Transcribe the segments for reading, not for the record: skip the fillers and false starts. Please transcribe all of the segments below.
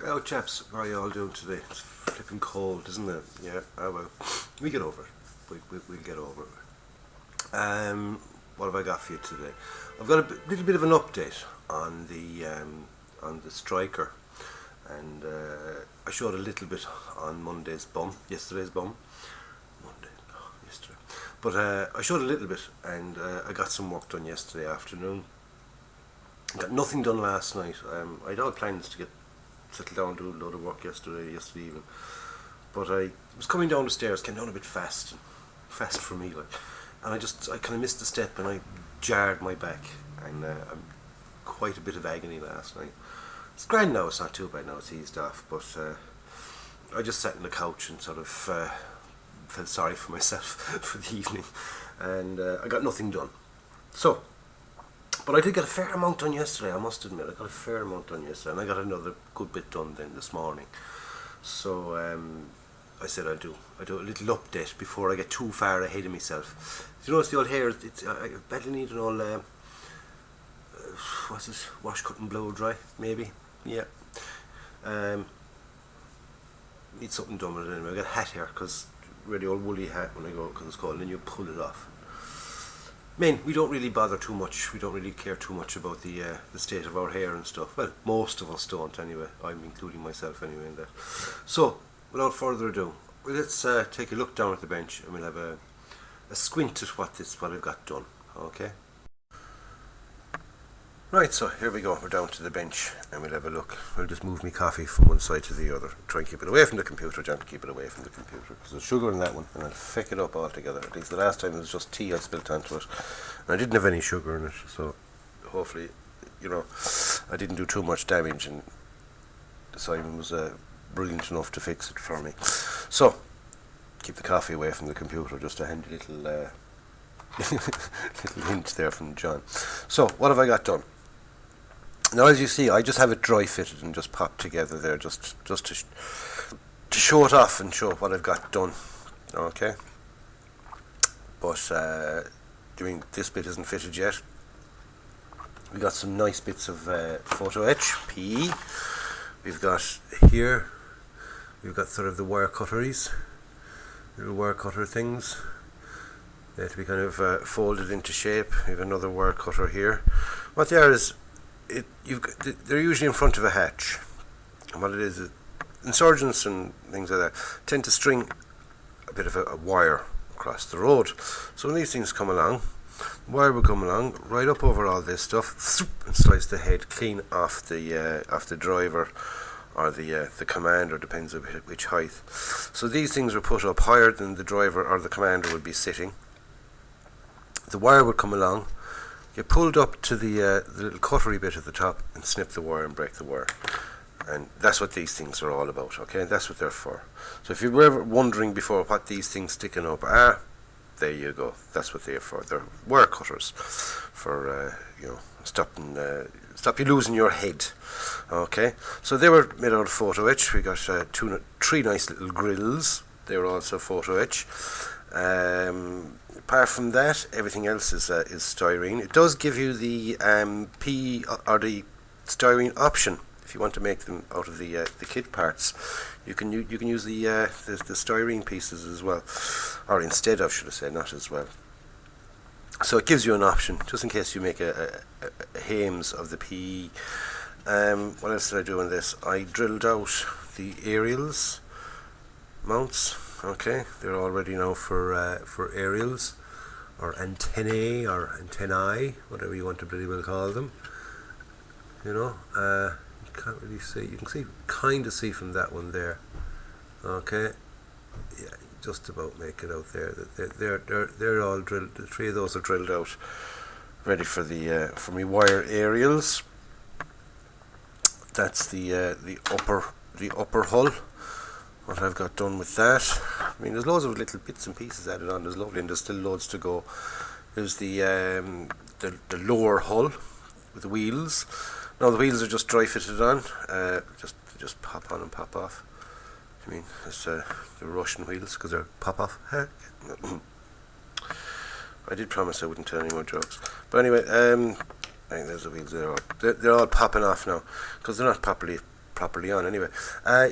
Well, chaps, how are you all doing today? It's flipping cold, isn't it? Yeah, well, we get over it. We'll get over it. What have I got for you today? I've got a little bit of an update on the STRYKER, and I showed a little bit on yesterday's bum. Yesterday. But I showed a little bit, and I got some work done yesterday afternoon. Got nothing done last night. I had all plans to get settled down and do a load of work yesterday evening, but I was coming down the stairs, came down a bit fast for me, like, and I kind of missed a step and I jarred my back, and I'm quite a bit of agony last night. It's grand now, it's not too bad now, it's eased off, but I just sat on the couch and sort of felt sorry for myself for the evening, and I got nothing done. But I did get a fair amount done yesterday, I must admit. I got a fair amount done yesterday, and I got another good bit done then this morning. So I said I'd do a little update before I get too far ahead of myself. Do you notice the old hair? I badly need an old what's this? Wash, cut and blow dry, maybe. Yeah. Need something done with it anyway. I got a hat here, because really old woolly hat when I go because it's cold, and then you pull it off. Men, we don't really bother too much. We don't really care too much about the state of our hair and stuff. Well, most of us don't anyway. I'm including myself anyway in that. So, without further ado, let's take a look down at the bench, and we'll have a squint at what I've got done. Okay. Right, so here we go. We're down to the bench, and we'll have a look. I'll just move my coffee from one side to the other. Try and keep it away from the computer. John, keep it away from the computer, because there's sugar in that one, and I'll feck it up altogether. At least the last time it was just tea I spilt onto it, and I didn't have any sugar in it, so hopefully, I didn't do too much damage, and Simon was brilliant enough to fix it for me. So, keep the coffee away from the computer, just a handy little little hint there from John. So, what have I got done? Now, as you see, I just have it dry fitted and just popped together there, just to show it off and show what I've got done. Okay. But this bit isn't fitted yet. We got some nice bits of photo etch PE. We've got here. We've got sort of the wire cutteries, little wire cutter things. They have to be kind of folded into shape. We have another wire cutter here. What they are is, they're usually in front of a hatch, and what it is insurgents and things like that tend to string a bit of a wire across the road. So when these things come along, the wire will come along right up over all this stuff and slice the head clean off the driver or the commander, depends on which height. So these things are put up higher than the driver or the commander would be sitting. The wire would come along, get pulled up to the little cuttery bit at the top and snip the wire and break the wire. And that's what these things are all about, okay? That's what they're for. So if you were ever wondering before what these things sticking up are, there you go. That's what they're for. They're wire cutters for, stop you losing your head. Okay? So they were made out of photo etch. We got three nice little grills. They were also photo etch. Apart from that, everything else is styrene. It does give you the PE or the styrene option if you want to make them out of the kit parts. You can use the styrene pieces as well, or instead of, should I say, not as well. So it gives you an option just in case you make a Hames of the PE. What else did I do on this? I drilled out the aerials mounts. Okay, they're all ready now for aerials, or antennae, or antennae, whatever you want to pretty well call them. You can't really see. You can kind of see from that one there. Okay, yeah, just about make it out there. They're all drilled. The three of those are drilled out, ready for me wire aerials. That's the upper hull. What I've got done with that. I mean, there's loads of little bits and pieces added on. There's lovely, and there's still loads to go. There's the lower hull with the wheels. Now the wheels are just dry fitted on. Just pop on and pop off. I mean, it's the Russian wheels because they're pop off. I did promise I wouldn't tell any more jokes. But anyway, I think there's the wheels. They're all popping off now because they're not properly properly on anyway.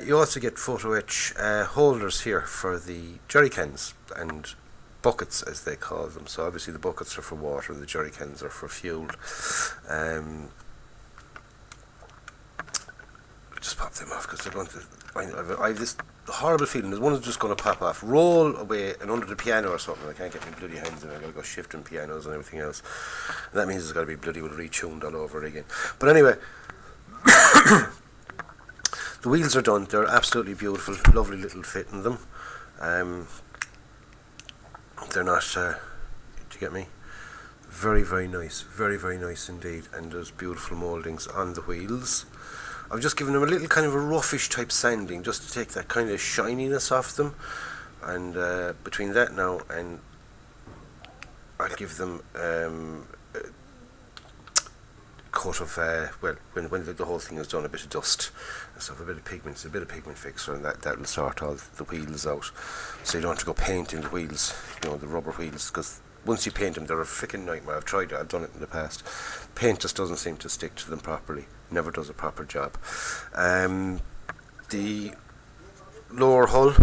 You also get photo etch holders here for the jerry cans and buckets, as they call them. So obviously the buckets are for water, the jerry cans are for fuel. Just pop them off because they're going to. I have this horrible feeling that one is just going to pop off, roll away and under the piano or something. I can't get my bloody hands in. I've got to go shifting pianos and everything else. And that means it's got to be bloody well retuned all over again. But anyway, the wheels are done. They're absolutely beautiful, lovely little fit in them. They're not. Do you get me? Very, very nice. Very, very nice indeed. And there's beautiful mouldings on the wheels. I've just given them a little kind of a roughish type sanding just to take that kind of shininess off them, and between that now and I'll give them a coat of well, when the whole thing is done, a bit of dust and stuff, a bit of pigment fixer, and that will sort all the wheels out, so you don't have to go painting the wheels, you know, the rubber wheels, because once you paint them, they're a freaking nightmare. I've tried it, I've done it in the past. Paint just doesn't seem to stick to them properly. Never does a proper job. The lower hull,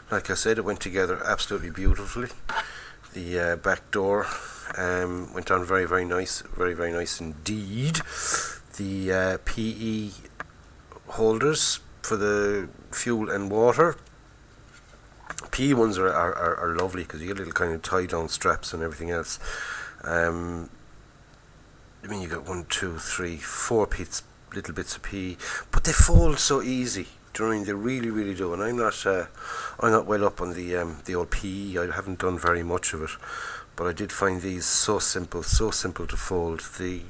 like I said, it went together absolutely beautifully. The back door went on very, very nice indeed. The PE holders for the fuel and water. PE ones are lovely because you get little kind of tie down straps and everything else. I mean, you got 1, 2, 3, 4 little bits of PE, but they fold so easy. Do you know what I mean? They really, really do. And I'm not well up on the old PE. I haven't done very much of it, but I did find these so simple to fold. The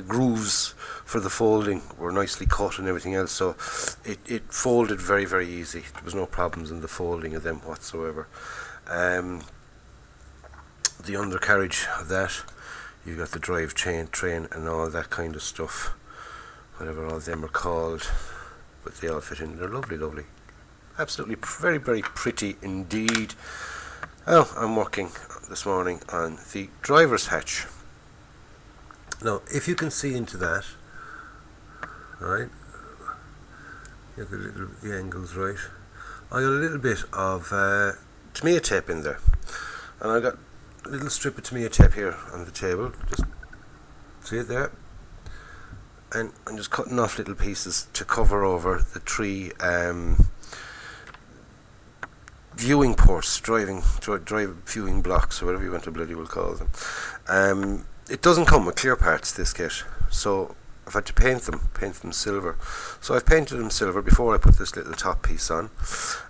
grooves for the folding were nicely cut and everything else, so it folded very, very easy. There was no problems in the folding of them whatsoever. The undercarriage of that, you got the drive train and all that kind of stuff, whatever all them are called, but they all fit in. They're lovely, absolutely very, very pretty indeed. Oh, I'm working this morning on the driver's hatch. Now, if you can see into that, right, get the angles right. I got a little bit of Tamiya tape in there, and I got a little strip of Tamiya tape here on the table. Just see it there, and I'm just cutting off little pieces to cover over the 3 viewing ports, drive viewing blocks, or whatever you want to bloody well call them. It doesn't come with clear parts, this kit, so I've had to paint them silver. So I've painted them silver before I put this little top piece on,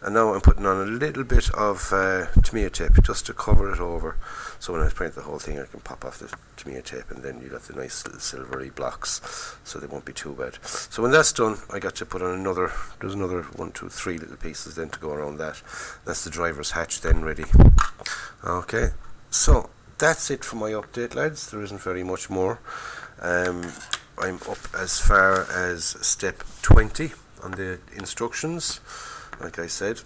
and now I'm putting on a little bit of Tamiya tape just to cover it over, so when I paint the whole thing I can pop off the Tamiya tape, and then you got the nice little silvery blocks, so they won't be too bad. So when that's done, I got to put on there's another 1, 2, 3 little pieces then to go around that. That's the driver's hatch then ready. Okay, so that's it for my update, lads. There isn't very much more. I'm up as far as step 20 on the instructions. Like I said,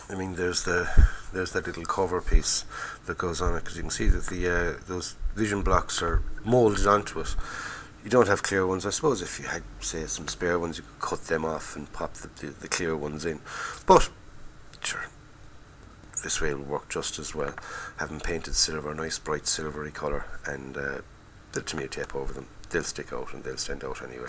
I mean, there's that little cover piece that goes on it, because you can see that those vision blocks are moulded onto it. You don't have clear ones. I suppose if you had, say, some spare ones, you could cut them off and pop the clear ones in. But sure, this way will work just as well. Having painted silver, nice bright silvery colour, and the Tamiya tape over them, they'll stick out and they'll stand out anyway.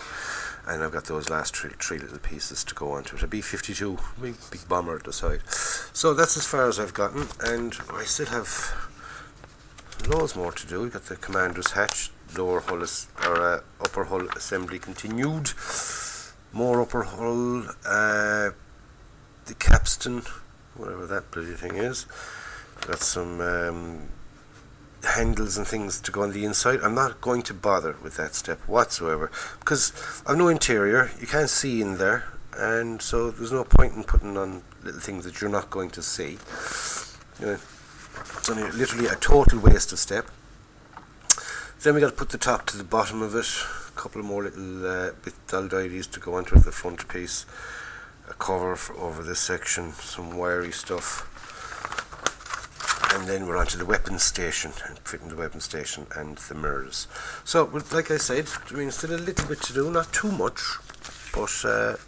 And I've got those last three little pieces to go onto it. A B-52, big bomber at the side. So that's as far as I've gotten, and I still have loads more to do. We've got the commander's hatch, lower hull upper hull assembly continued, more upper hull, the capstan, whatever that bloody thing is. Got some handles and things to go on the inside. I'm not going to bother with that step whatsoever, because I've no interior, you can't see in there, and so there's no point in putting on little things that you're not going to see. It's only literally a total waste of step. Then we got to put the top to the bottom of it, a couple of more little dull diaries to go onto the front piece, a cover over this section, some wiry stuff, and then we're onto the weapons station, and fitting the weapons station and the mirrors. So, like I said, I mean, still a little bit to do, not too much, but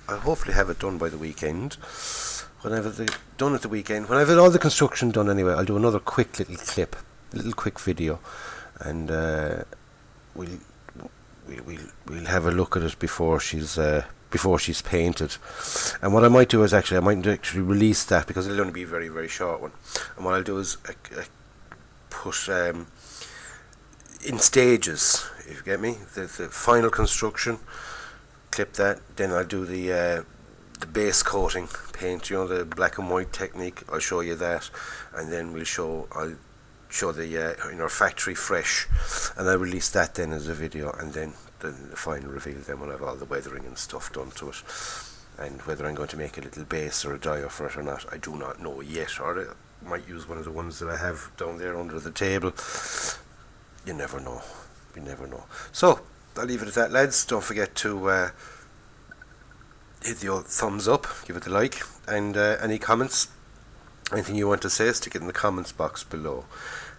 I'll hopefully have it done by the weekend. When I have it done at the weekend, when I have all the construction done anyway, I'll do another quick little clip, a little quick video, and we'll have a look at it before she's painted. And what I might do is I might actually release that, because it'll only be a very, very short one. And what I'll do is put in stages, if you get me, the final construction, clip that, then I'll do the base coating paint, the black and white technique. I'll show you that, and then I'll show the in our factory fresh, and I'll release that then as a video, and then the final reveal then when I have all the weathering and stuff done to it. And whether I'm going to make a little base or a dyer for it or not, I do not know yet, or I might use one of the ones that I have down there under the table. You never know. You never know. So I'll leave it at that, lads. Don't forget to hit the old thumbs up, give it a like, and any comments, anything you want to say, stick it in the comments box below.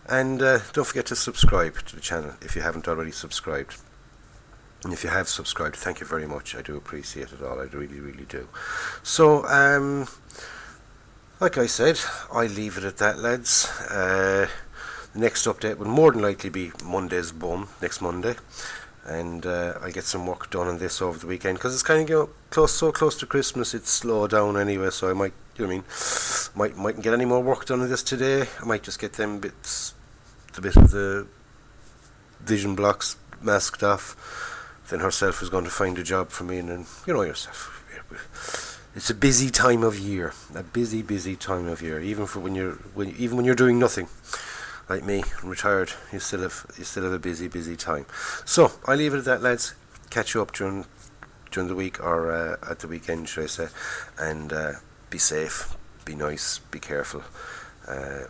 And don't forget to subscribe to the channel if you haven't already subscribed. And if you have subscribed, thank you very much. I do appreciate it all. I really, really do. So, like I said, I leave it at that, lads. The next update will more than likely be Monday's boom, next Monday. And I'll get some work done on this over the weekend, because it's kind of so close to Christmas, it's slow down anyway. So I might, mightn't get any more work done on this today. I might just get them bits, the bit of the vision blocks masked off. Then herself is going to find a job for me, and then you know yourself. It's a busy time of year, a busy time of year. Even for when you're doing nothing, like me, retired, you still have a busy time. So I leave it at that, lads. Catch you up during the week, or at the weekend, should I say? And be safe, be nice, be careful. The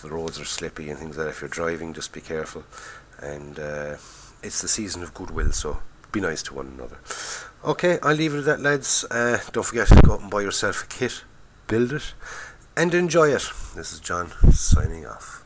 roads are slippy and things like that. If you're driving, just be careful. And it's the season of goodwill, so be nice to one another. Okay, I'll leave it at that, lads. Don't forget to go out and buy yourself a kit, build it, and enjoy it. This is John signing off.